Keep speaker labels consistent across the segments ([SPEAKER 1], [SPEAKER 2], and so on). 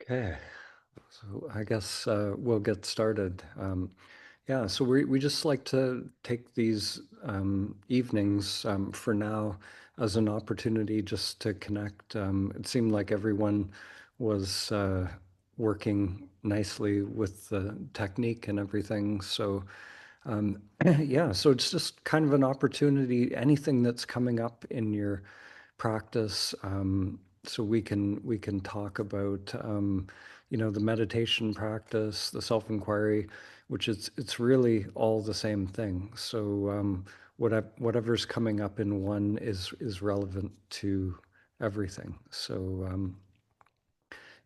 [SPEAKER 1] Okay, so I guess we'll get started. Yeah, so we just like to take these evenings for now as an opportunity just to connect. It seemed like everyone was working nicely with the technique and everything. So yeah, so it's just kind of an opportunity, anything that's coming up in your practice, so we can talk about the meditation practice, the self-inquiry, which is it's really all the same thing. So whatever's coming up in one is relevant to everything. So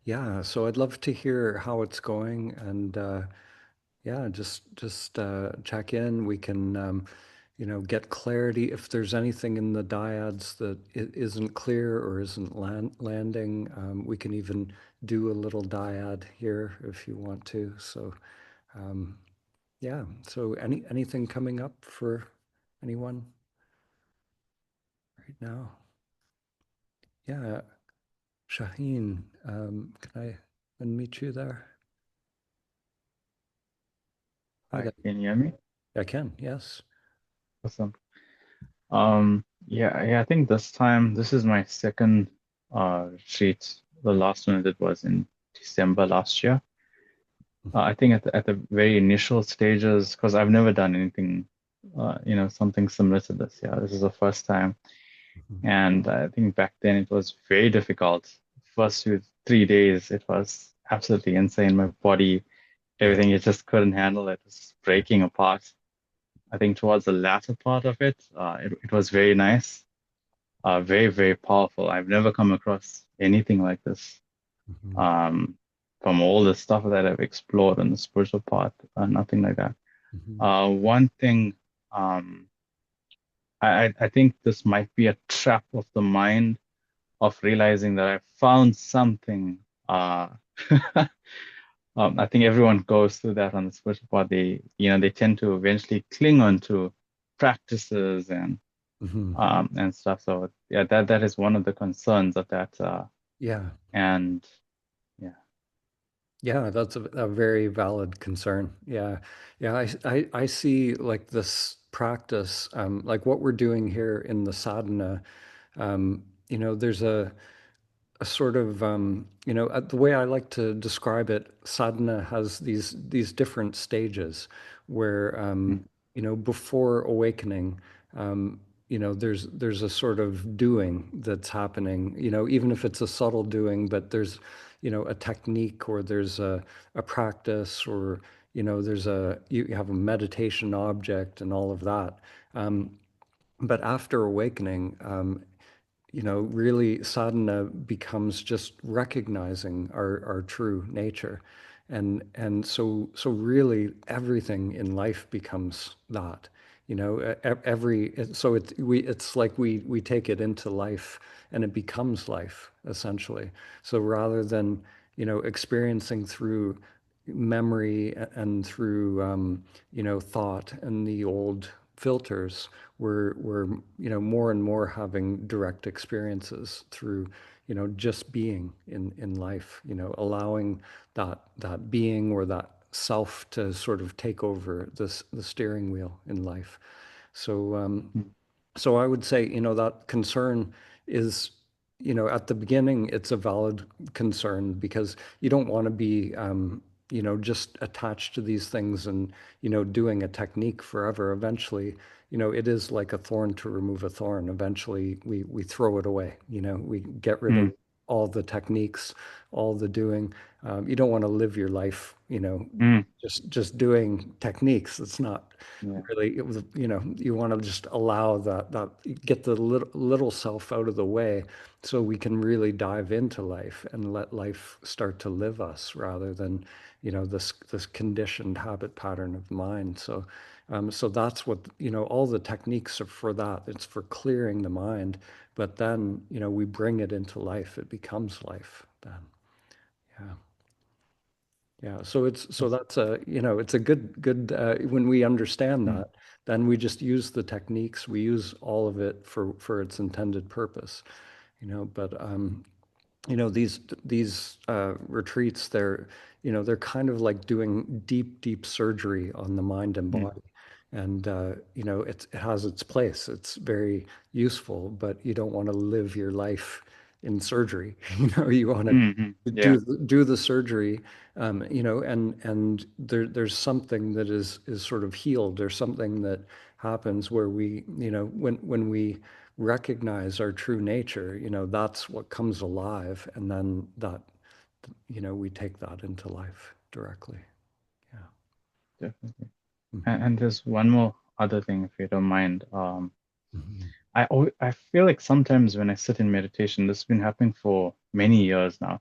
[SPEAKER 1] yeah, so I'd love to hear how it's going and yeah, just check in. We can get clarity if there's anything in the dyads that isn't clear or isn't landing. We can even do a little dyad here if you want to. So um, yeah. So anything coming up for anyone right now? Yeah, Shaheen, can I unmute you there? Hi
[SPEAKER 2] Hi,
[SPEAKER 1] there.
[SPEAKER 2] can you hear me?
[SPEAKER 1] I can. Yes.
[SPEAKER 2] Awesome. I think this is my second retreat. The last one I did was in December last year.
[SPEAKER 1] Mhm.
[SPEAKER 2] I think at the very initial stages, because I've never done anything, something similar to this. Yeah, this is the first time,
[SPEAKER 1] Mhm.
[SPEAKER 2] and I think back then it was very difficult. First 3 days, it was absolutely insane. My body,
[SPEAKER 1] Yeah.
[SPEAKER 2] everything, it just couldn't handle it. It was breaking apart. I think towards the latter part of it, it was very nice, very, very powerful. I've never come across anything like this
[SPEAKER 1] Mhm.
[SPEAKER 2] um, from all the stuff that I've explored in the spiritual path, nothing like that.
[SPEAKER 1] Mhm.
[SPEAKER 2] One thing, um, I think this might be a trap of the mind of realizing that I found something. I think everyone goes through that on the spiritual path. They tend to eventually cling on to practices
[SPEAKER 1] Mhm.
[SPEAKER 2] and stuff. So yeah, that is one of the concerns of that.
[SPEAKER 1] Yeah.
[SPEAKER 2] And yeah,
[SPEAKER 1] Yeah, that's a very valid concern. Yeah. Yeah, I see like this practice, like what we're doing here in the sadhana, there's a sort of, the way I like to describe it, sadhana has these different stages where,
[SPEAKER 2] mm,
[SPEAKER 1] before awakening, um, there's a sort of doing that's happening, even if it's a subtle doing, but there's, a technique or there's a practice or, you have a meditation object and all of that. Um, but after awakening, really sadhana becomes just recognizing our true nature. And so really everything in life becomes that. It's like we take it into life and it becomes life essentially. So rather than, experiencing through memory and through thought and the old filters, we're more and more having direct experiences through just being in life, allowing that being or that self to sort of take over the steering wheel in life. So
[SPEAKER 2] mm,
[SPEAKER 1] so I would say, that concern is, at the beginning, it's a valid concern because you don't want to be, just attached to these things and, doing a technique forever. Eventually, it is like a thorn to remove a thorn. Eventually, we throw it away. We get rid of
[SPEAKER 2] mm,
[SPEAKER 1] all the techniques, all the doing. You don't want to live your life,
[SPEAKER 2] mm,
[SPEAKER 1] just doing techniques. It's not
[SPEAKER 2] yeah,
[SPEAKER 1] really, it was, you want to just allow that get the little self out of the way so we can really dive into life and let life start to live us rather than, this conditioned habit pattern of mind. So that's what, all the techniques are for that. It's for clearing the mind, but then, we bring it into life. It becomes life then. Yeah. Yeah, so
[SPEAKER 2] that's,
[SPEAKER 1] that's it's a good when we understand
[SPEAKER 2] mm,
[SPEAKER 1] that, then we just use the techniques, we use all of it for its intended purpose, but these retreats, they're kind of like doing deep surgery on the mind and
[SPEAKER 2] Mm,
[SPEAKER 1] body. And it has its place. It's very useful, but you don't want to live your life in surgery. You want to
[SPEAKER 2] yeah,
[SPEAKER 1] do the surgery, and there's something that is sort of healed. There's something that happens where when we recognize our true nature, that's what comes alive. And then we take that into life directly. Yeah.
[SPEAKER 2] definitely. And,
[SPEAKER 1] Hmm.
[SPEAKER 2] and there's one more other thing, if you don't mind.
[SPEAKER 1] Hmm.
[SPEAKER 2] I feel like sometimes when I sit in meditation, this has been happening for many years now.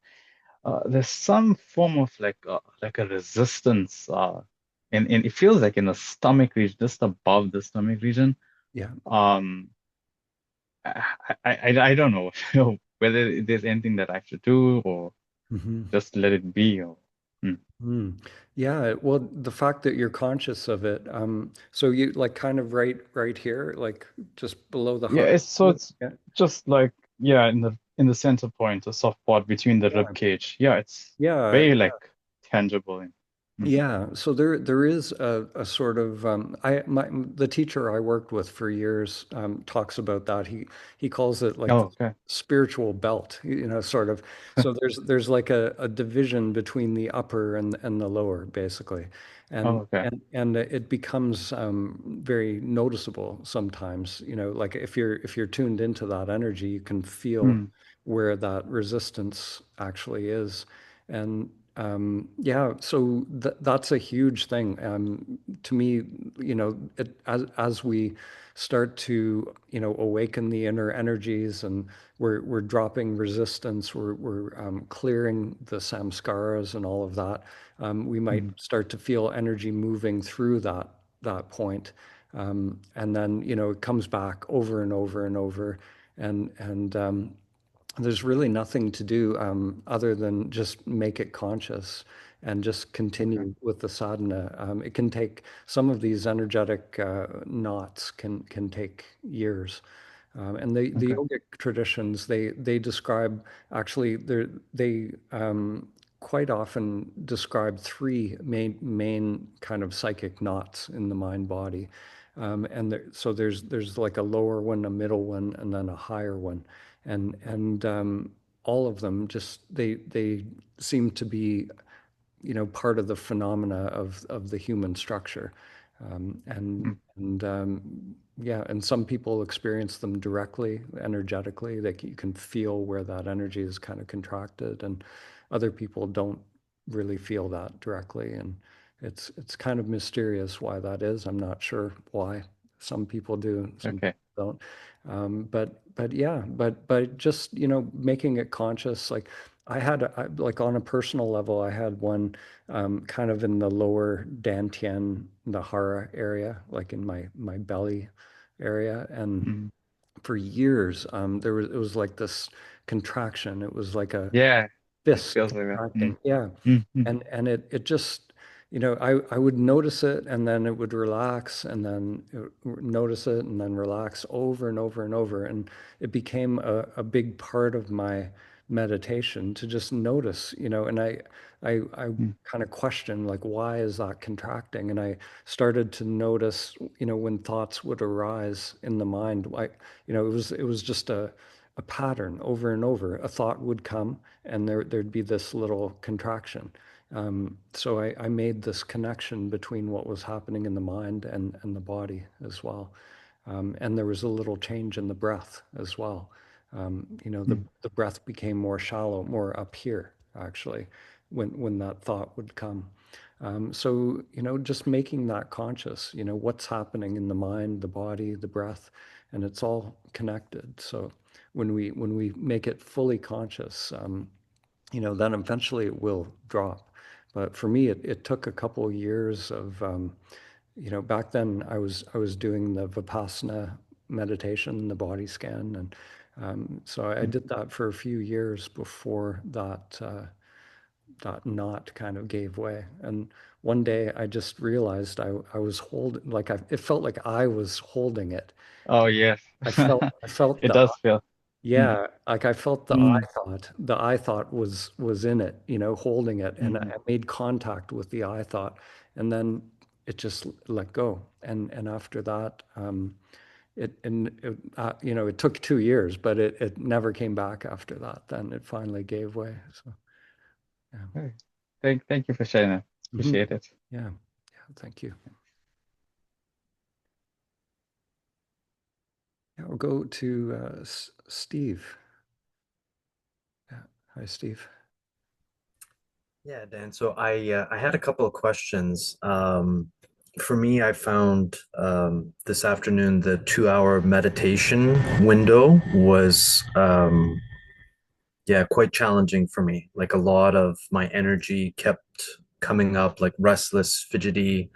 [SPEAKER 2] There's some form of like a resistance, and it feels like in the stomach region, just above the stomach region.
[SPEAKER 1] Yeah.
[SPEAKER 2] Um, I don't know whether there's anything that I should do or
[SPEAKER 1] Hmm.
[SPEAKER 2] just let it be. Or Hmm.
[SPEAKER 1] Mm. Yeah, well, the fact that you're conscious of it, so you like kind of right here, like just below the
[SPEAKER 2] Yeah,
[SPEAKER 1] heart.
[SPEAKER 2] it's
[SPEAKER 1] Yeah.
[SPEAKER 2] just like, yeah, in the center point, a soft spot between the rib
[SPEAKER 1] Yeah.
[SPEAKER 2] cage. Yeah, it's
[SPEAKER 1] Yeah.
[SPEAKER 2] very like tangible. Mhm.
[SPEAKER 1] Yeah, so there is a sort of the teacher I worked with for years talks about that. He calls it like
[SPEAKER 2] Oh,
[SPEAKER 1] the
[SPEAKER 2] okay.
[SPEAKER 1] spiritual belt, sort of. So there's like a division between the upper and the lower, basically,
[SPEAKER 2] Oh,
[SPEAKER 1] and
[SPEAKER 2] okay.
[SPEAKER 1] and it becomes very noticeable sometimes. Like if you're tuned into that energy, you can feel
[SPEAKER 2] Mm,
[SPEAKER 1] where that resistance actually is. And yeah, so that's a huge thing. To me, as we start to, awaken the inner energies, and we're dropping resistance, we're clearing the samskaras and all of that. We might
[SPEAKER 2] mm,
[SPEAKER 1] start to feel energy moving through that point, and then it comes back over and over and over, and there's really nothing to do other than just make it conscious and just
[SPEAKER 2] okay.
[SPEAKER 1] continue with the sadhana. It can take some of these energetic knots can take years. And the
[SPEAKER 2] Okay.
[SPEAKER 1] yogic traditions, they describe actually they quite often describe three main kind of psychic knots in the mind body. So there's like a lower one, a middle one, and then a higher one, and all of them just they seem to be part of the phenomena of the human structure, and
[SPEAKER 2] Mm,
[SPEAKER 1] yeah, and some people experience them directly, energetically. You can feel where that energy is kind of contracted, and other people don't really feel that directly, and it's kind of mysterious why that is. I'm not sure why. Some people do, some
[SPEAKER 2] okay.
[SPEAKER 1] people don't. But yeah, but just making it conscious, like like on a personal level, I had one kind of in the lower dantian, the hara area, like in my belly area. And
[SPEAKER 2] Mm,
[SPEAKER 1] for years, it was like this contraction. It was like a
[SPEAKER 2] yeah, it
[SPEAKER 1] fist
[SPEAKER 2] feels like that.
[SPEAKER 1] contracting. Yeah.
[SPEAKER 2] Mm.
[SPEAKER 1] And it just, I would notice it, and then it would relax, and then notice it and then relax over and over and over. And it became a big part of my meditation to just notice, and I
[SPEAKER 2] Mm,
[SPEAKER 1] kind of questioned, like, why is that contracting? And I started to notice, when thoughts would arise in the mind, like, it was just a pattern over and over. A thought would come, and there'd be this little contraction. So I made this connection between what was happening in the mind and the body as well. And there was a little change in the breath as well.
[SPEAKER 2] mm.
[SPEAKER 1] The breath became more shallow, more up here, actually, when that thought would come. So, just making that conscious, what's happening in the mind, the body, the breath, and it's all connected. So when we make it fully conscious, then eventually it will drop. But for me, it took a couple of years of, back then I was doing the Vipassana meditation, the body scan, and so I
[SPEAKER 2] Mm.
[SPEAKER 1] did that for a few years before that knot kind of gave way. And one day I just realized I was holding, like it felt like I was holding it.
[SPEAKER 2] Oh, yes.
[SPEAKER 1] I felt
[SPEAKER 2] It
[SPEAKER 1] that.
[SPEAKER 2] does feel. Mm,
[SPEAKER 1] Yeah, like I felt
[SPEAKER 2] mm,
[SPEAKER 1] the eye thought was in it, holding it, and
[SPEAKER 2] mm.
[SPEAKER 1] I made contact with the eye thought, and then it just let go, and after that, it took 2 years, but it never came back after that. Then it finally gave way. So yeah.
[SPEAKER 2] Hey, thank you for sharing that.
[SPEAKER 1] Mhm.
[SPEAKER 2] Appreciate it.
[SPEAKER 1] Yeah, yeah, thank you. Yeah, we'll go to Steve. Yeah. Hi, Steve.
[SPEAKER 3] Yeah, Dan. So I had a couple of questions. For me, I found this afternoon the 2 hour meditation window was yeah, quite challenging for me. Like a lot of my energy kept coming up, like restless, fidgety.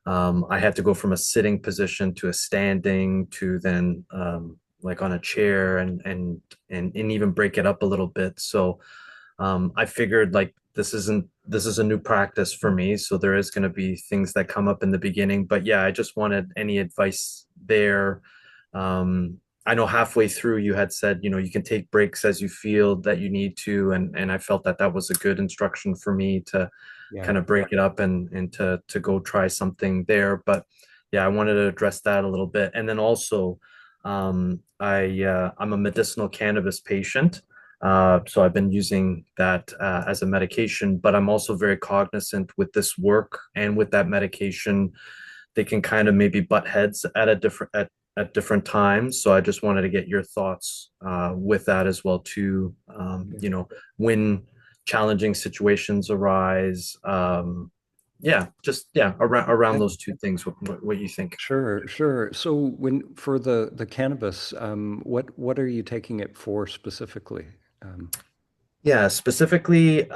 [SPEAKER 3] I had to go from a sitting position to a standing to then like on a chair and even break it up a little bit. So I figured like this is a new practice for me, so there is going to be things that come up in the beginning. But yeah, I just wanted any advice there. Um, I know halfway through you had said, you can take breaks as you feel that you need to, and I felt that that was a good instruction for me to
[SPEAKER 1] Yeah.
[SPEAKER 3] kind of break it up and to go try something there. But yeah, I wanted to address that a little bit, and then also, I'm a medicinal cannabis patient. So I've been using that as a medication, but I'm also very cognizant with this work and with that medication, they can kind of maybe butt heads at different times. So I just wanted to get your thoughts with that as well too.
[SPEAKER 1] Okay.
[SPEAKER 3] When challenging situations arise, yeah, just yeah, around those two things. What you think?
[SPEAKER 1] Sure, sure. So when for the cannabis, what are you taking it for specifically? Um,
[SPEAKER 3] Yeah, specifically,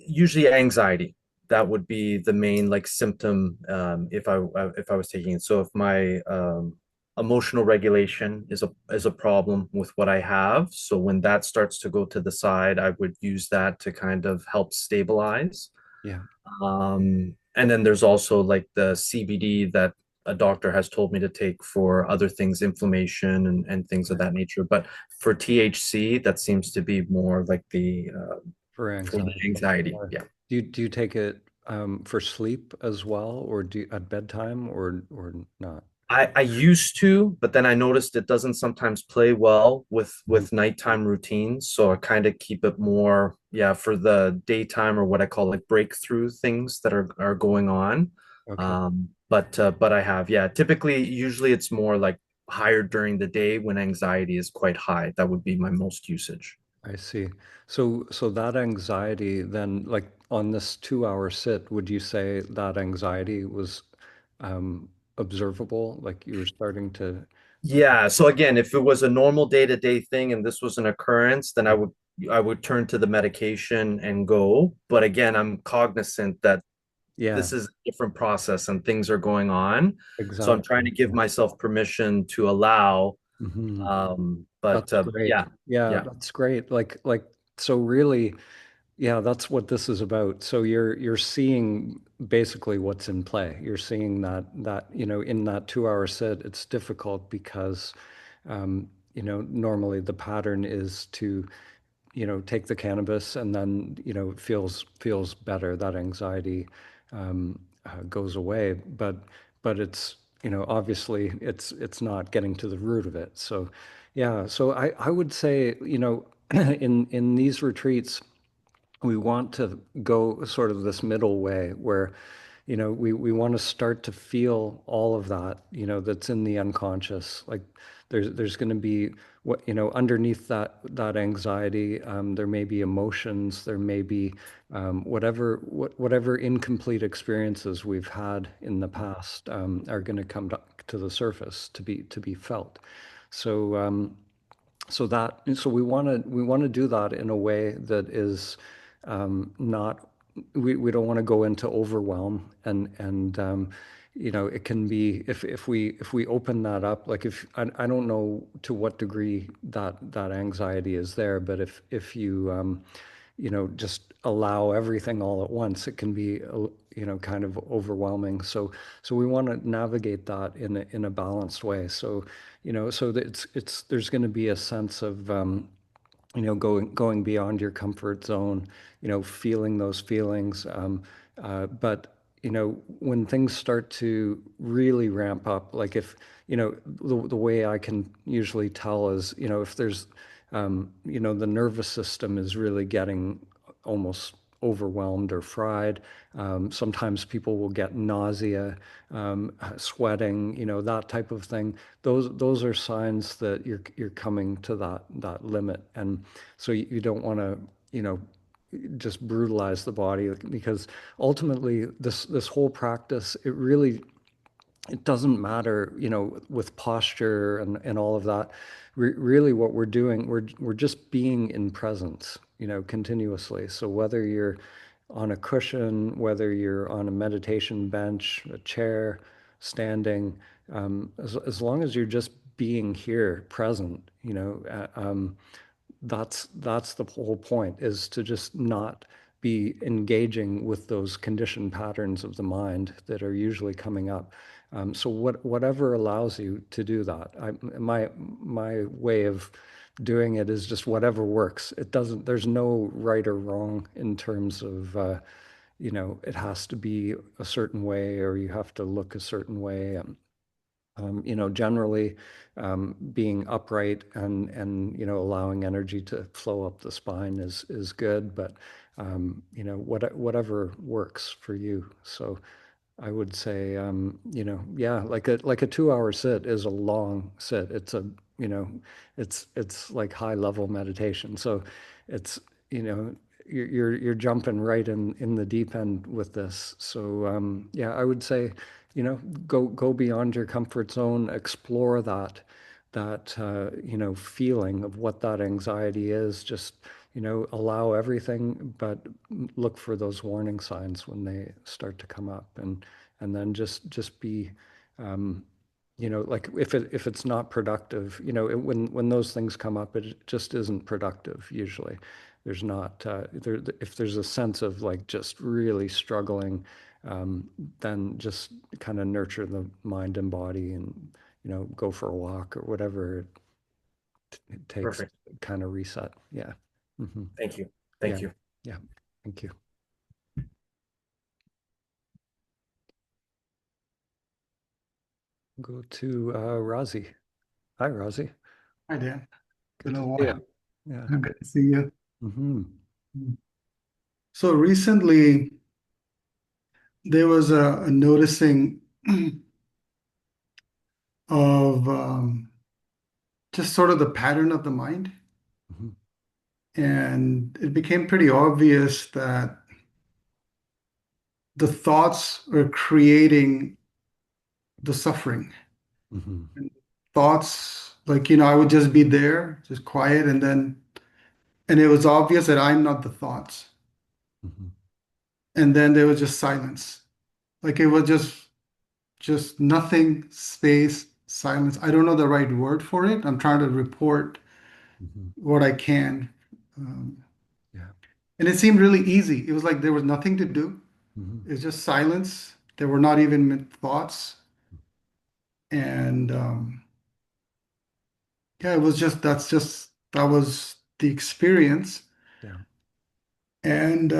[SPEAKER 3] usually anxiety. That would be the main like symptom if I was taking it. So if my emotional regulation is a problem with what I have, so when that starts to go to the side, I would use that to kind of help stabilize.
[SPEAKER 1] yeah,
[SPEAKER 3] And then there's also like the CBD that a doctor has told me to take for other things, inflammation and things of
[SPEAKER 1] right.
[SPEAKER 3] that nature. But for THC, that seems to be more like the
[SPEAKER 1] For
[SPEAKER 3] for the
[SPEAKER 1] anxiety.
[SPEAKER 3] anxiety.
[SPEAKER 1] Yeah.
[SPEAKER 3] Yeah.
[SPEAKER 1] Do you take it for sleep as well, or at bedtime, or not?
[SPEAKER 3] I used to, but then I noticed it doesn't sometimes play well
[SPEAKER 1] Mhm.
[SPEAKER 3] with nighttime routines. So I kind of keep it more, yeah, for the daytime or what I call like breakthrough things that are going on.
[SPEAKER 1] Okay,
[SPEAKER 3] But I have, yeah, typically usually it's more like higher during the day when anxiety is quite high. That would be my most usage.
[SPEAKER 1] I see. So that anxiety then, like on this 2 hour sit, would you say that anxiety was observable? Like you were starting to.
[SPEAKER 3] Yeah. So again, if it was a normal day-to-day thing and this was an occurrence, then I would turn to the medication and go. But again, I'm cognizant that
[SPEAKER 1] Yeah,
[SPEAKER 3] this is a different process and things are going on. So I'm trying
[SPEAKER 1] exactly.
[SPEAKER 3] to give
[SPEAKER 1] Yeah.
[SPEAKER 3] myself permission to allow.
[SPEAKER 1] Hmm.
[SPEAKER 3] But
[SPEAKER 1] That's great.
[SPEAKER 3] yeah,
[SPEAKER 1] Yeah,
[SPEAKER 3] yeah,
[SPEAKER 1] that's great. Like so really, yeah, that's what this is about. So you're seeing basically what's in play. You're seeing that, in that 2 hour sit, it's difficult because normally the pattern is to, take the cannabis and then, it feels better. That anxiety goes away. But it's, obviously it's not getting to the root of it. So yeah, so I would say, in these retreats, we want to go sort of this middle way where, we want to start to feel all of that, that's in the unconscious. Like there's going to be what, underneath that anxiety, there may be emotions, there may be whatever incomplete experiences we've had in the past are going to come to the surface to be felt. So so we want to do that in a way that is not we don't want to go into overwhelm and it can be if we open that up, like if I don't know to what degree that anxiety is there, but if you just allow everything all at once. It can be, kind of overwhelming. So we want to navigate that in a balanced way. So, so that there's going to be a sense of, going beyond your comfort zone, feeling those feelings. But when things start to really ramp up, like if the way I can usually tell is, if there's the nervous system is really getting almost overwhelmed or fried. Sometimes people will get nausea, sweating, that type of thing. Those are signs that you're coming to that limit, and so you don't want to, just brutalize the body, because ultimately this whole practice, it doesn't matter, with posture and all of that. Really, what we're doing, we're just being in presence, continuously. So whether you're on a cushion, whether you're on a meditation bench, a chair, standing, as long as you're just being here, present, that's the whole point, is to just not be engaging with those conditioned patterns of the mind that are usually coming up. So whatever allows you to do that. My way of doing it is just whatever works. There's no right or wrong in terms of, it has to be a certain way or you have to look a certain way. Generally, being upright and allowing energy to flow up the spine is good, but whatever works for you. So I would say, yeah, like a 2 hour sit is a long sit. You know, it's like high level meditation. So it's, you know, you're jumping right in the deep end with this. So yeah, I would say, go beyond your comfort zone, explore that feeling of what that anxiety is. Just, allow everything, but look for those warning signs when they start to come up, and then just be, like if it's not productive, when those things come up, it just isn't productive usually. There's not if there's a sense of like just really struggling, then just kind of nurture the mind and body, and go for a walk or whatever it takes to
[SPEAKER 3] Perfect.
[SPEAKER 1] kind of reset. Yeah. Hmm.
[SPEAKER 3] Thank you.
[SPEAKER 1] Yeah.
[SPEAKER 3] Thank you.
[SPEAKER 1] Yeah. Thank you. Go to Razi. Hi, Razi.
[SPEAKER 4] Hi, Dan.
[SPEAKER 1] Good
[SPEAKER 4] Been
[SPEAKER 1] to
[SPEAKER 4] a
[SPEAKER 1] see you.
[SPEAKER 4] while.
[SPEAKER 1] Yeah.
[SPEAKER 4] Good to see you.
[SPEAKER 1] Hmm.
[SPEAKER 4] So recently, there was a noticing of just sort of the pattern of the mind.
[SPEAKER 1] Hmm.
[SPEAKER 4] And it became pretty obvious that the thoughts are creating the suffering.
[SPEAKER 1] Hmm.
[SPEAKER 4] And thoughts, like, I would just be there, just quiet, and it was obvious that I'm not the thoughts.
[SPEAKER 1] Hmm.
[SPEAKER 4] And then there was just silence. Like it was just nothing, space, silence. I don't know the right word for it. I'm trying to report
[SPEAKER 1] Hmm.
[SPEAKER 4] what I can. Um,
[SPEAKER 1] Yeah.
[SPEAKER 4] and it seemed really easy. It was like there was nothing to do.
[SPEAKER 1] Hmm.
[SPEAKER 4] It was just silence. There were not even thoughts. And yeah, that was the experience.
[SPEAKER 1] Yeah.
[SPEAKER 4] And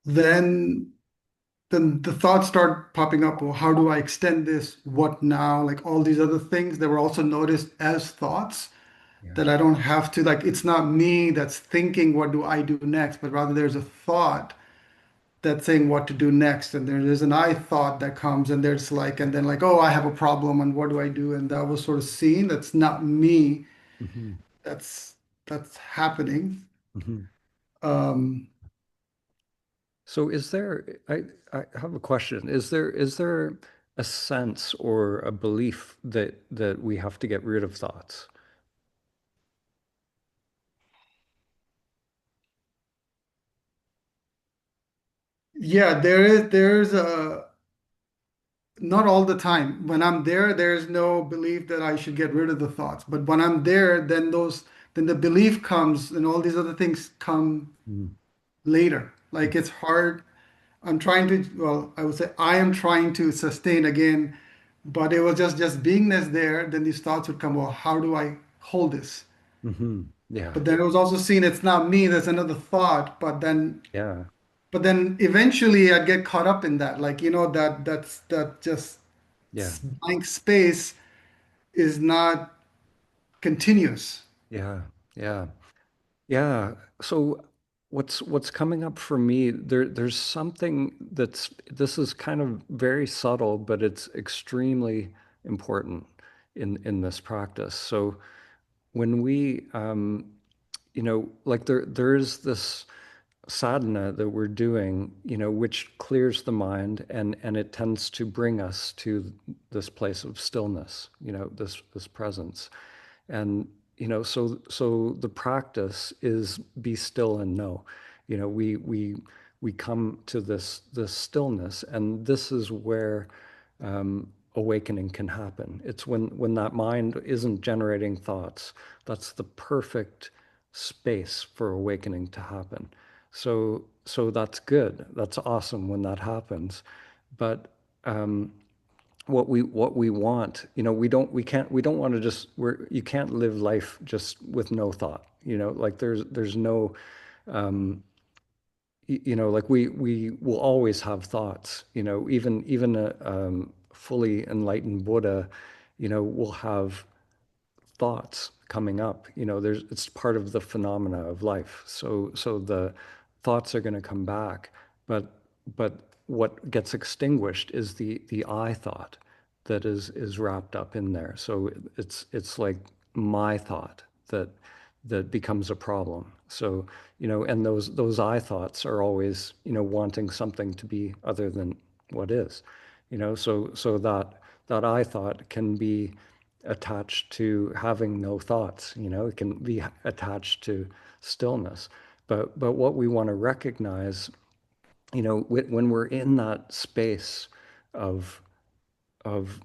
[SPEAKER 4] then then the thoughts start popping up. Well, how do I extend this? What now? Like all these other things that were also noticed as thoughts,
[SPEAKER 1] Yeah.
[SPEAKER 4] that I don't have to, like, it's not me that's thinking, what do I do next? But rather there's a thought that's saying what to do next. And there's an I thought that comes, and there's like, and then like, oh, I have a problem and what do I do? And that was sort of seen. That's not me.
[SPEAKER 1] Hmm.
[SPEAKER 4] That's that's happening.
[SPEAKER 1] Hmm.
[SPEAKER 4] Um,
[SPEAKER 1] So I have a question. Is there a sense or a belief that we have to get rid of thoughts?
[SPEAKER 4] yeah, there's a not all the time. When I'm there, there's no belief that I should get rid of the thoughts. But when I'm there, then the belief comes and all these other things come
[SPEAKER 1] Mm.
[SPEAKER 4] later. Like it's hard. I'm trying to, well, I would say I am trying to sustain again, but it was just beingness there. Then these thoughts would come, well, how do I hold this?
[SPEAKER 1] Hmm. Yeah.
[SPEAKER 4] But then it was also seen it's not me, there's another thought.
[SPEAKER 1] Yeah.
[SPEAKER 4] But then eventually I'd get caught up in that. Like, that just
[SPEAKER 1] Yeah.
[SPEAKER 4] blank space is not continuous.
[SPEAKER 1] Yeah. Yeah. Yeah. So what's coming up for me, there's something this is kind of very subtle, but it's extremely important in this practice. So when we like there's this sadhana that we're doing, which clears the mind and it tends to bring us to this place of stillness, this presence. And so the practice is be still and know. We come to this stillness, and this is where awakening can happen. It's when that mind isn't generating thoughts. That's the perfect space for awakening to happen. So that's good. That's awesome when that happens. But what we want, we don't want to just you can't live life just with no thought. Like there's no like we will always have thoughts. Even a fully enlightened Buddha, will have thoughts coming up. It's part of the phenomena of life. So the thoughts are going to come back, but what gets extinguished is the I thought that is wrapped up in there. So it's like my thought that becomes a problem. So, and those I thoughts are always, wanting something to be other than what is. So that I thought can be attached to having no thoughts. It can be attached to stillness. But what we want to recognize, when we're in that space of of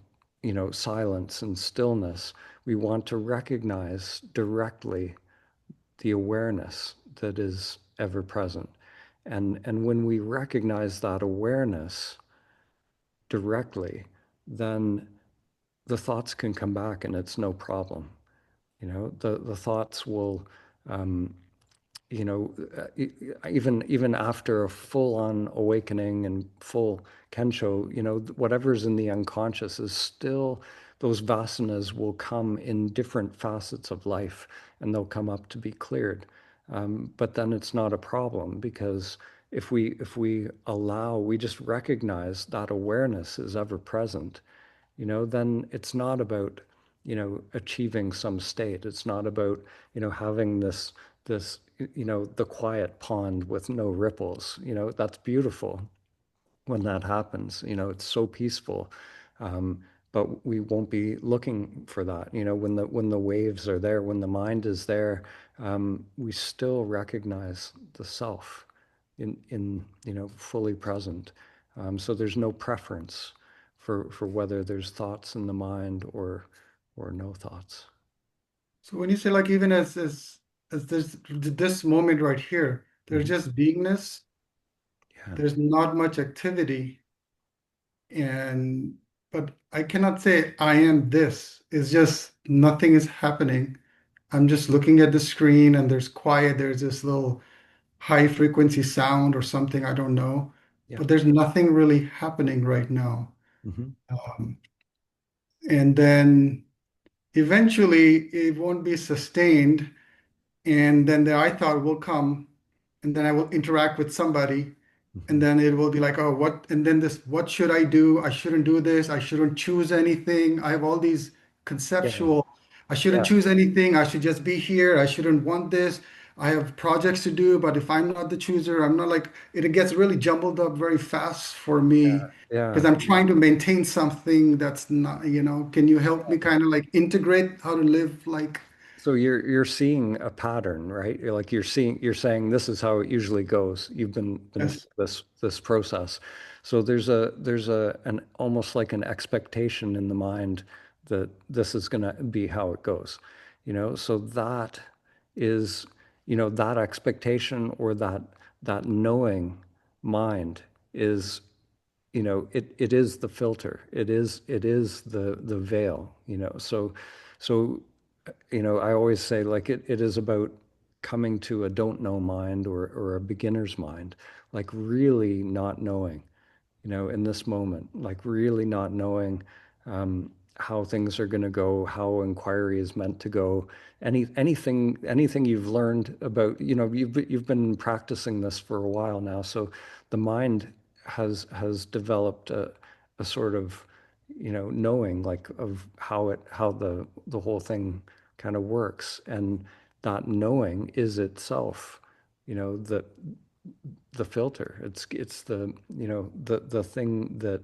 [SPEAKER 1] silence and stillness, we want to recognize directly the awareness that is ever present. And when we recognize that awareness directly, then the thoughts can come back and it's no problem. The thoughts will, um, even after a full-on awakening and full kensho, whatever's in the unconscious is still, those vasanas will come in different facets of life and they'll come up to be cleared. But then it's not a problem because if we allow, we just recognize that awareness is ever present, then it's not about, achieving some state. It's not about, having this, the quiet pond with no ripples. That's beautiful when that happens. It's so peaceful. Um, but we won't be looking for that. When the waves are there, when the mind is there, we still recognize the self in fully present. So there's no preference for whether there's thoughts in the mind or no thoughts.
[SPEAKER 4] So when you say like even as this moment right here, there's
[SPEAKER 1] Mhm.
[SPEAKER 4] just beingness,
[SPEAKER 1] Yeah.
[SPEAKER 4] there's not much activity, and but I cannot say I am this. It's just nothing is happening. I'm just looking at the screen and there's quiet, there's this little high frequency sound or something, I don't know.
[SPEAKER 1] Yeah.
[SPEAKER 4] But there's nothing really happening right now.
[SPEAKER 1] Hmm.
[SPEAKER 4] Um, and then eventually it won't be sustained. And then the I thought will come, and then I will interact with somebody, and
[SPEAKER 1] Hmm.
[SPEAKER 4] then it will be like, oh, what? And then this, what should I do? I shouldn't do this. I shouldn't choose anything. I have all these
[SPEAKER 1] Yeah.
[SPEAKER 4] conceptual, I shouldn't
[SPEAKER 1] Yeah.
[SPEAKER 4] choose anything. I should just be here. I shouldn't want this. I have projects to do, but if I'm not the chooser, I'm not like, it gets really jumbled up very fast for me because
[SPEAKER 1] Yeah.
[SPEAKER 4] I'm trying to maintain something that's not, can you help me kind of like integrate how to live like,
[SPEAKER 1] So you're seeing a pattern, right? You're saying this is how it usually goes. You've been through
[SPEAKER 4] yes.
[SPEAKER 1] this process. So there's an almost like an expectation in the mind that this is going to be how it goes. So that is, that expectation or that knowing mind is, it is the filter. It is the veil, So, I always say, like, it is about coming to a don't know mind, or a beginner's mind, like really not knowing, in this moment, like really not knowing how things are going to go, how inquiry is meant to go, anything you've learned about, you've been practicing this for a while now, so the mind has developed a sort of, knowing, like, of how the whole thing kind of works, and that knowing is itself, the filter. It's the, the thing that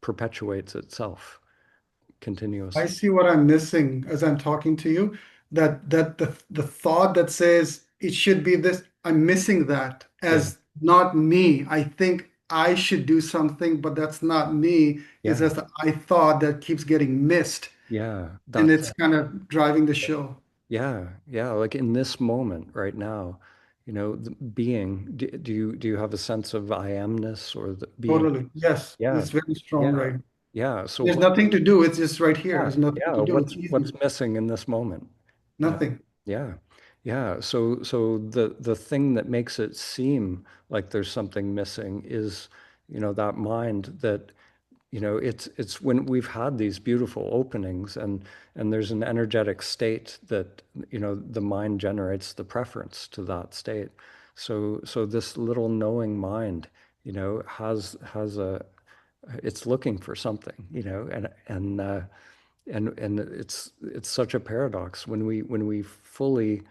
[SPEAKER 1] perpetuates itself
[SPEAKER 4] I
[SPEAKER 1] continuously.
[SPEAKER 4] see what I'm missing as I'm talking to you. That the thought that says it should be this, I'm missing that
[SPEAKER 1] Yeah,
[SPEAKER 4] as not me. I think I should do something, but that's not me. It's
[SPEAKER 1] yeah,
[SPEAKER 4] just the I thought that keeps getting missed,
[SPEAKER 1] yeah.
[SPEAKER 4] and
[SPEAKER 1] That's
[SPEAKER 4] it's
[SPEAKER 1] it.
[SPEAKER 4] kind of driving the show.
[SPEAKER 1] Yeah, yeah. Like in this moment, right now, the being. Do you have a sense of I amness, or the being?
[SPEAKER 4] Totally. Yes,
[SPEAKER 1] Yeah,
[SPEAKER 4] it's very strong,
[SPEAKER 1] yeah,
[SPEAKER 4] right?
[SPEAKER 1] yeah. So
[SPEAKER 4] There's
[SPEAKER 1] what?
[SPEAKER 4] nothing to do. It's just right here.
[SPEAKER 1] Yeah,
[SPEAKER 4] There's nothing
[SPEAKER 1] yeah.
[SPEAKER 4] to do. It's
[SPEAKER 1] What's
[SPEAKER 4] easy.
[SPEAKER 1] missing in this moment? You know?
[SPEAKER 4] Nothing.
[SPEAKER 1] Yeah, yeah. So the thing that makes it seem like there's something missing is, that mind that, it's when we've had these beautiful openings, and there's an energetic state that, the mind generates the preference to that state. So this little knowing mind, has it's looking for something, and it's such a paradox when we fully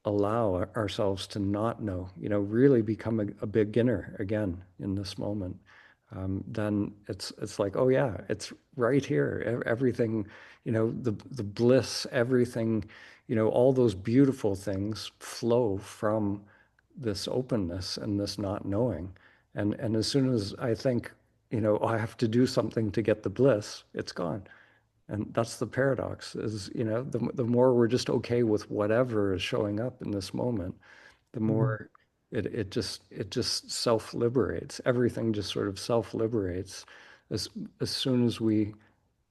[SPEAKER 1] allow ourselves to not know, really become a beginner again in this moment. Then it's like, oh yeah, it's right here. Everything, the bliss, everything, all those beautiful things flow from this openness and this not knowing. And as soon as I think, "Oh, I have to do something to get the bliss," it's gone. And that's the paradox, is, the more we're just okay with whatever is showing up in this moment, the
[SPEAKER 4] Mhm.
[SPEAKER 1] more it just self-liberates. Everything just sort of self-liberates as as soon as we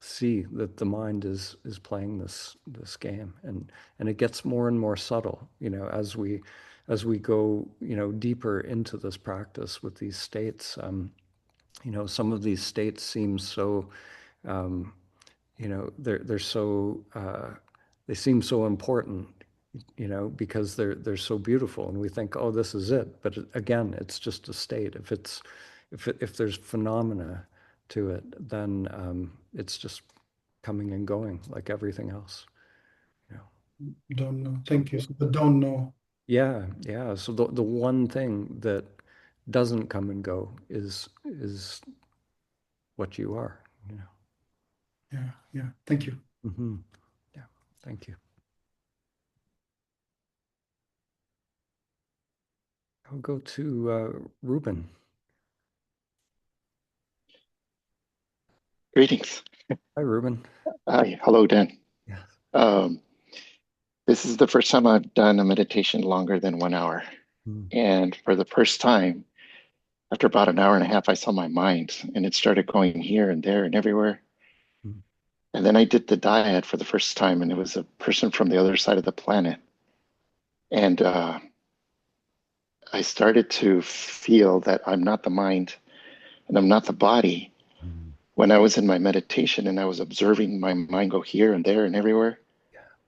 [SPEAKER 1] see that the mind is playing this game, and it gets more and more subtle, as we go, deeper into this practice with these states. Some of these states seem so, um, they're so, they seem so important, because they're so beautiful, and we think, oh, this is it. But again, it's just a state. If there's phenomena to it, then it's just coming and going like everything else. You know.
[SPEAKER 4] Don't know.
[SPEAKER 1] So
[SPEAKER 4] Thank you. So the don't know.
[SPEAKER 1] yeah, yeah. So the one thing that doesn't come and go is what you are.
[SPEAKER 4] Yeah, yeah. Thank you.
[SPEAKER 1] Hmm. Yeah. Thank you. I'll go to Ruben.
[SPEAKER 5] Greetings.
[SPEAKER 1] Hi, Ruben.
[SPEAKER 5] Hi. Hello, Dan.
[SPEAKER 1] Yeah.
[SPEAKER 5] Um, this is the first time I've done a meditation longer than 1 hour.
[SPEAKER 1] Mm,
[SPEAKER 5] And for the first time, after about an hour and a half, I saw my mind and it started going here and there and everywhere.
[SPEAKER 1] mm,
[SPEAKER 5] And then I did the dyad for the first time, and it was a person from the other side of the planet. And I started to feel that I'm not the mind and I'm not the body.
[SPEAKER 1] mm.
[SPEAKER 5] When I was in my meditation and I was observing my mind go here and there and everywhere,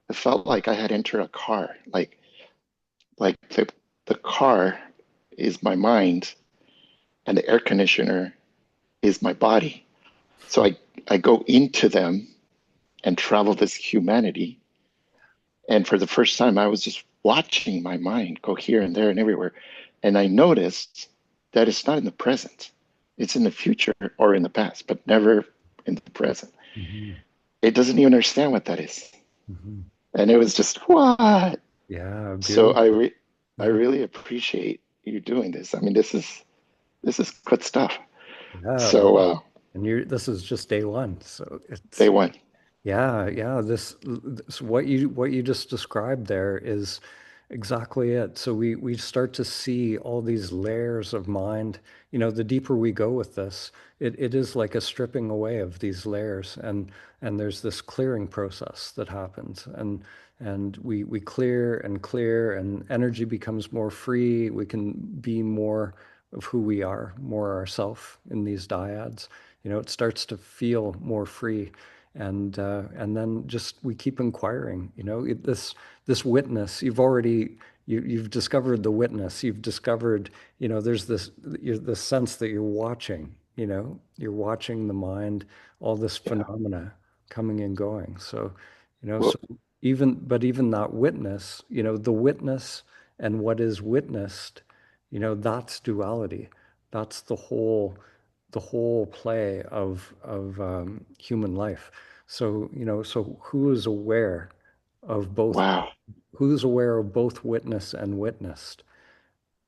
[SPEAKER 5] it felt like I had entered a car, like the car is my mind and the air conditioner is my body. So I go into them and travel this humanity. And for the first time, I was just watching my mind go here and there and everywhere. And I noticed that it's not in the present. It's in the future or in the past, but never in the present.
[SPEAKER 1] Mhm,
[SPEAKER 5] It doesn't even understand what that is.
[SPEAKER 1] mhm.
[SPEAKER 5] And it was just, what?
[SPEAKER 1] Yeah,
[SPEAKER 5] So
[SPEAKER 1] beautiful.
[SPEAKER 5] I
[SPEAKER 1] Yeah,
[SPEAKER 5] really appreciate you doing this. I mean, this is good stuff.
[SPEAKER 1] yeah.
[SPEAKER 5] So
[SPEAKER 1] And this is just day one, so
[SPEAKER 5] day one.
[SPEAKER 1] Yeah, yeah. This what you just described there is exactly it. So we start to see all these layers of mind. You know, the deeper we go with this, it is like a stripping away of these layers, and there's this clearing process that happens, and we clear and clear, and energy becomes more free. We can be more of who we are, more ourself in these dyads. You know, it starts to feel more free, and then just we keep inquiring. You know, this witness, you've discovered the witness. You've discovered, you know, there's this sense that you're watching. You know, you're watching the mind, all this
[SPEAKER 5] Yeah.
[SPEAKER 1] phenomena coming and going. So, you know,
[SPEAKER 5] Well,
[SPEAKER 1] so even that witness, you know, the witness and what is witnessed, you know, that's duality. That's the whole play of human life. So, you know, so who is aware of both?
[SPEAKER 5] wow.
[SPEAKER 1] Who's aware of both witness and witnessed?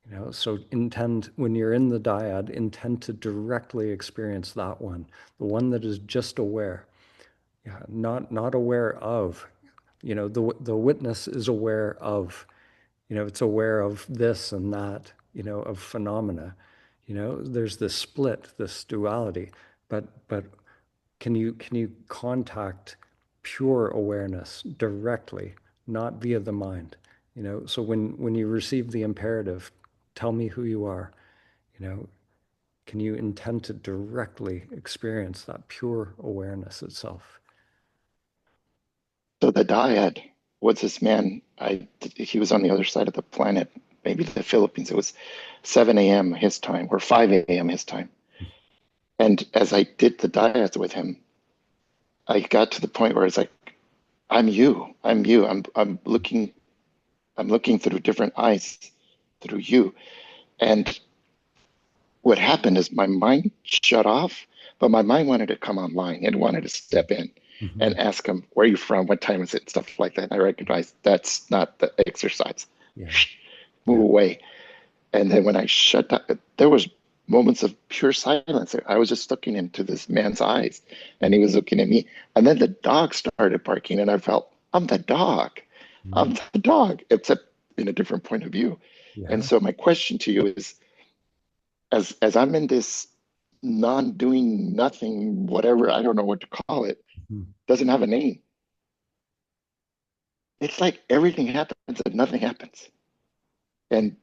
[SPEAKER 1] You know, so intend when you're in the dyad, intend to directly experience that one, the one that is just aware, yeah, not aware of. You know, the witness is aware of. You know, it's aware of this and that. You know, of phenomena. You know, there's this split, this duality, but can you contact pure awareness directly, not via the mind? You know, so when you receive the imperative, tell me who you are, you know, can you intend to directly experience that pure awareness itself?
[SPEAKER 5] So the dyad was this man. He was on the other side of the planet, maybe the Philippines. It was 7 a.m. his time or 5 a.m. his time. And as I did the dyads with him, I got to the point where it's like, I'm you. I'm you. I'm looking through different eyes through you. And what happened is my mind shut off, but my mind wanted to come online and wanted to step in
[SPEAKER 1] Mm-hmm.
[SPEAKER 5] and ask him, where are you from? What time is it? Stuff like that. And I recognized that's not the exercise.
[SPEAKER 1] Yeah,
[SPEAKER 5] Move
[SPEAKER 1] yeah.
[SPEAKER 5] away. And then when I shut down, there was moments of pure silence. I was just looking into this man's eyes and he was looking at me. And then the dog started barking and I felt, I'm the dog.
[SPEAKER 1] Mm-hmm.
[SPEAKER 5] I'm the dog, except in a different point of view. And
[SPEAKER 1] Yeah.
[SPEAKER 5] so my question to you is, as I'm in this non-doing nothing, whatever, I don't know what to call it,
[SPEAKER 1] Mhm.
[SPEAKER 5] doesn't have a name. It's like everything happens and nothing happens. And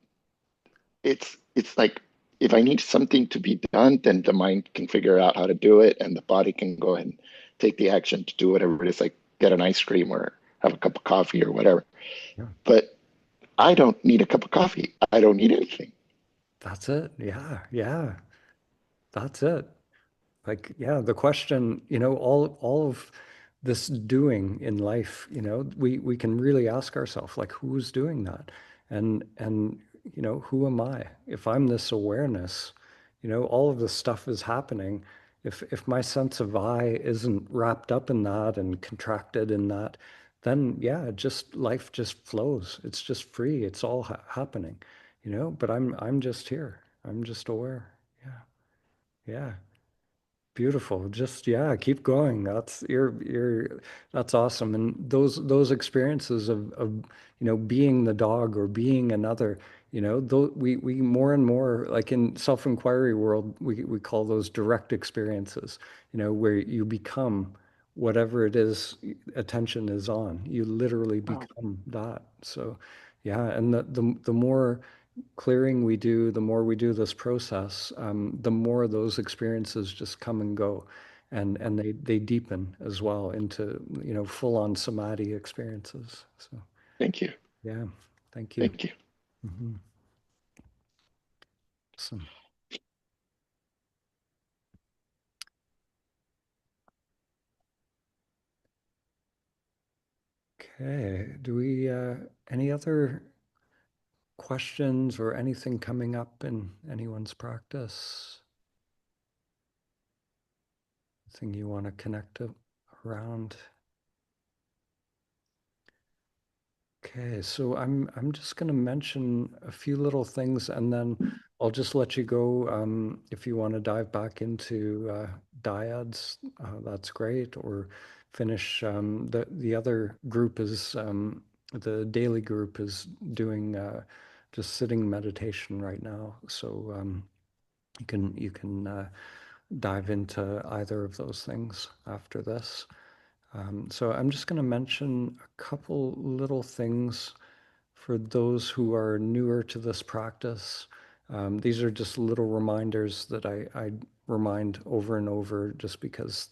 [SPEAKER 5] it's like if I need something to be done, then the mind can figure out how to do it and the body can go ahead and take the action to do whatever it is, like get an ice cream or have a cup of coffee or whatever.
[SPEAKER 1] Yeah.
[SPEAKER 5] But I don't need a cup of coffee. I don't need anything.
[SPEAKER 1] That's it. Yeah, yeah. That's it. Like, yeah, the question, you know, all of this doing in life, you know, we can really ask ourselves, like, who's doing that? And you know, who am I? If I'm this awareness, you know, all of this stuff is happening. If my sense of I isn't wrapped up in that and contracted in that, then yeah, just life just flows. It's just free. It's all happening, you know, but I'm just here. I'm just aware. Yeah. Yeah. Beautiful. Just yeah, keep going. That's awesome. And those experiences of you know being the dog or being another, you know, we more and more like in self-inquiry world, we call those direct experiences, you know, where you become whatever it is attention is on. You literally
[SPEAKER 5] Wow.
[SPEAKER 1] become that. So yeah, and the more clearing we do, the more we do this process, the more those experiences just come and go, and they deepen as well into you know full-on samadhi experiences. So
[SPEAKER 5] Thank you.
[SPEAKER 1] yeah, thank you.
[SPEAKER 5] Thank you.
[SPEAKER 1] Mhm. Awesome. Okay, do we any other questions or anything coming up in anyone's practice? Thing you want to connect around? Okay, so I'm just going to mention a few little things, and then I'll just let you go. If you want to dive back into dyads, that's great. Or finish. The other group is the daily group is doing just sitting meditation right now. So you can dive into either of those things after this. So I'm just going to mention a couple little things for those who are newer to this practice. These are just little reminders that I remind over and over just because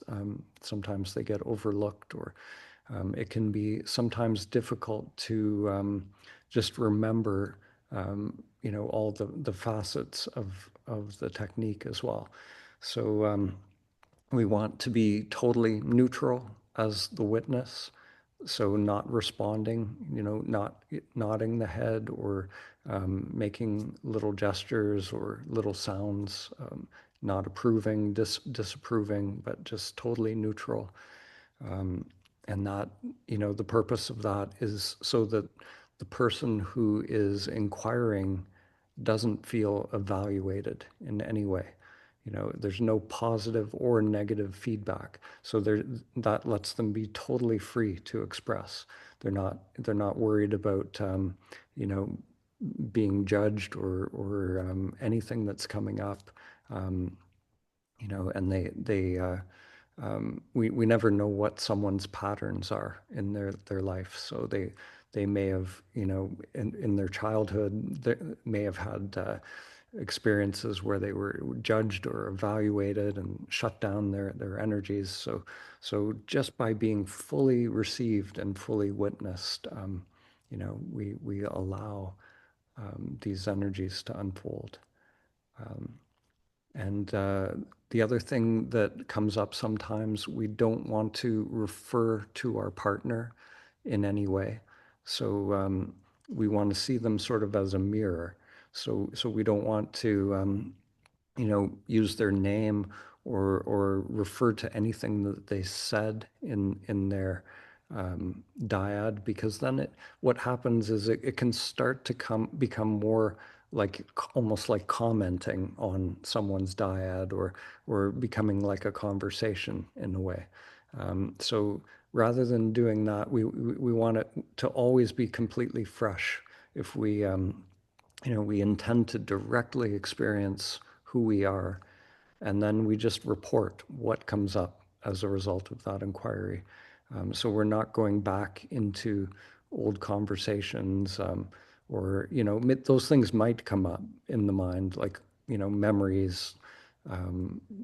[SPEAKER 1] sometimes they get overlooked, or it can be sometimes difficult to just remember all the facets of the technique as well. So we want to be totally neutral as the witness, so not responding, not nodding the head or making little gestures or little sounds, not approving, disapproving, but just totally neutral. And that, the purpose of that is so that the person who is inquiring doesn't feel evaluated in any way. There's no positive or negative feedback. So that lets them be totally free to express. They're not worried about, being judged or anything that's coming up. And we never know what someone's patterns are in their life. So they may have, in their childhood, they may have had experiences where they were judged or evaluated and shut down their energies. So just by being fully received and fully witnessed, we allow these energies to unfold. And the other thing that comes up sometimes, we don't want to refer to our partner in any way. So we want to see them sort of as a mirror. So we don't want to, use their name or refer to anything that they said in their dyad, because then what happens is it can start to become more like almost like commenting on someone's dyad, or becoming like a conversation in a way. So rather than doing that, we want it to always be completely fresh. If we intend to directly experience who we are, and then we just report what comes up as a result of that inquiry. So we're not going back into old conversations, or those things might come up in the mind, like memories,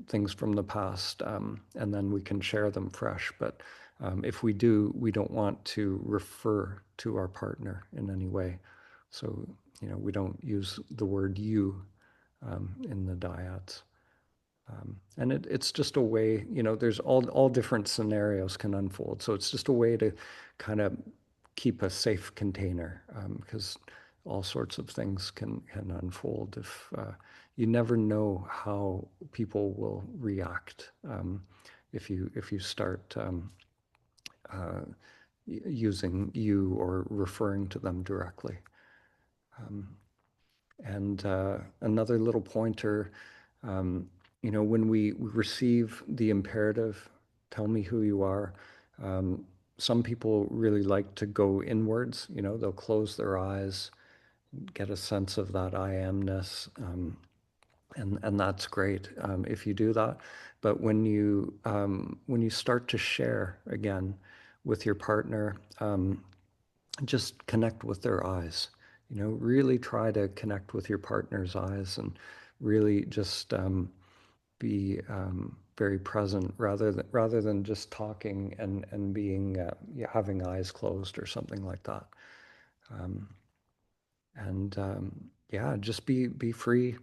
[SPEAKER 1] things from the past, and then we can share them fresh. But if we do, we don't want to refer to our partner in any way. So we don't use the word you in the dyads. And it's just a way, there's all different scenarios can unfold. So it's just a way to kind of keep a safe container, because all sorts of things can unfold. If you never know how people will react, if you start using you or referring to them directly. And another little pointer, when we receive the imperative, tell me who you are, some people really like to go inwards. They'll close their eyes, get a sense of that I amness, and that's great if you do that. But when you start to share again with your partner, just connect with their eyes. Really try to connect with your partner's eyes, and really just be very present, rather than just talking and being having eyes closed or something like that. And yeah, just be free,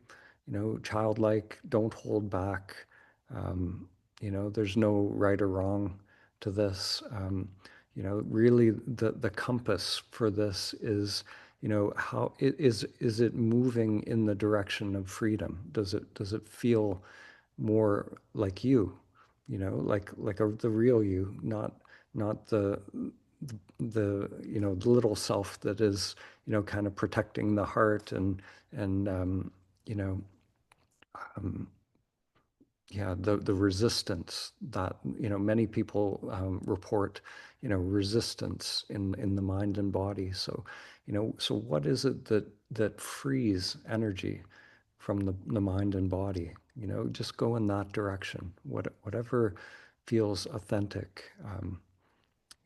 [SPEAKER 1] childlike. Don't hold back. There's no right or wrong to this. Really, the compass for this is, how is it moving in the direction of freedom? Does it feel more like you, the real you, not the little self that is, kind of protecting the heart and yeah, the resistance that, many people report, resistance in the mind and body. So, so what is it that frees energy from the mind and body? Just go in that direction. Whatever feels authentic,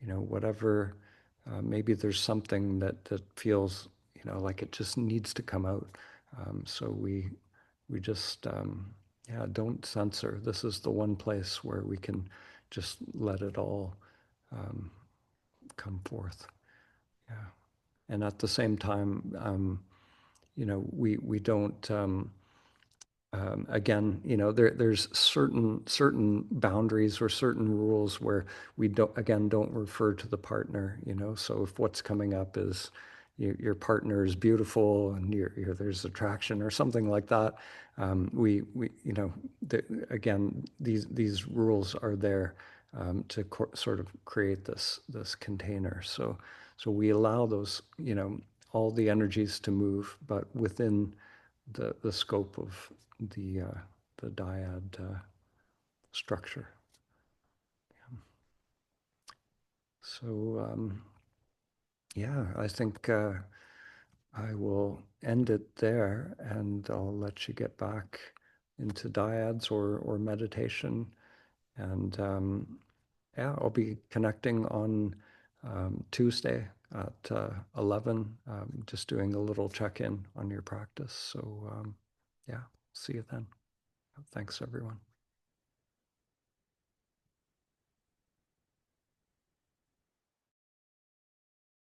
[SPEAKER 1] whatever, maybe there's something that feels, like it just needs to come out. So we just, yeah, don't censor. This is the one place where we can just let it all um, come forth. Yeah. And at the same time, we don't, again, there's certain boundaries or certain rules where we don't refer to the partner. So if what's coming up is your partner is beautiful and there's attraction or something like that, we again, these rules are there to sort of create this container. So we allow those, all the energies to move, but within the scope of the dyad structure. So yeah, I think I will end it there, and I'll let you get back into dyads or meditation. And yeah, I'll be connecting on Tuesday at 11, just doing a little check-in on your practice. So yeah, see you then. Thanks, everyone.